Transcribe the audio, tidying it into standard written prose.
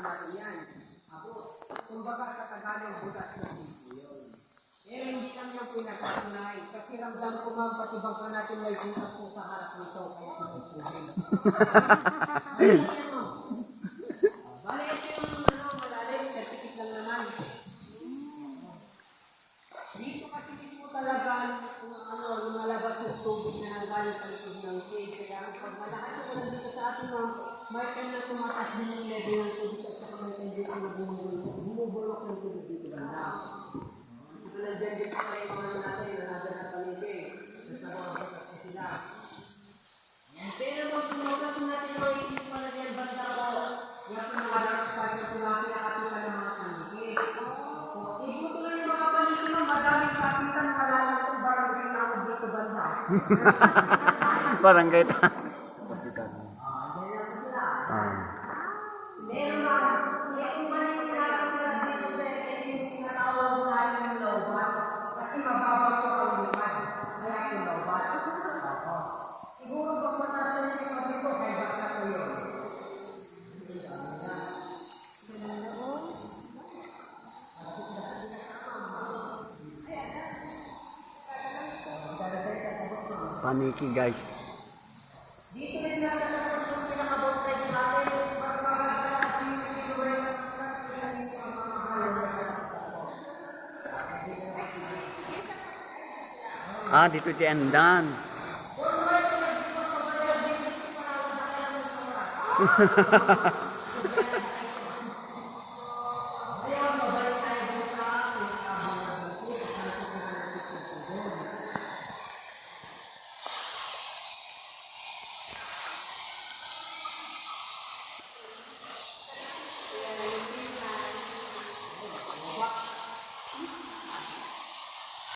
natin yan. Ako, kumbaga sa Tagalog, butas na yun. Eh, hindi lang yung pinagkatunay. Kasi ramdam ko ma'am, pati bangka natin may butas po sa harap nito. Kaya pinagpugin. Ayun yan mo. Bale, ito yung malalim, certificate lang naman. Dito kasi dito talaga, lumalabas yung tubig na nanggaling sa likod ng cave. Kaya pag malakas ko lang dito sa atin, ma'am, may time na tumatas din yung level ng tubig at saka may time din ang bumubulok ng tubig dito banda. Ito na dyan dito pa yung mga natin na nasa na paligid. Nasa mga batas ko sila. Pero pag tumugas natin ang isip pala dyan banda ko, yung mga dapat sa atin na pinakatukan ng mga paligid. Ibuto na yung mga paligid ng madaming kapitan, wala na itong barangay na ako dito banda. Barangay ta. Paniki guys. Ah, dito si Andan.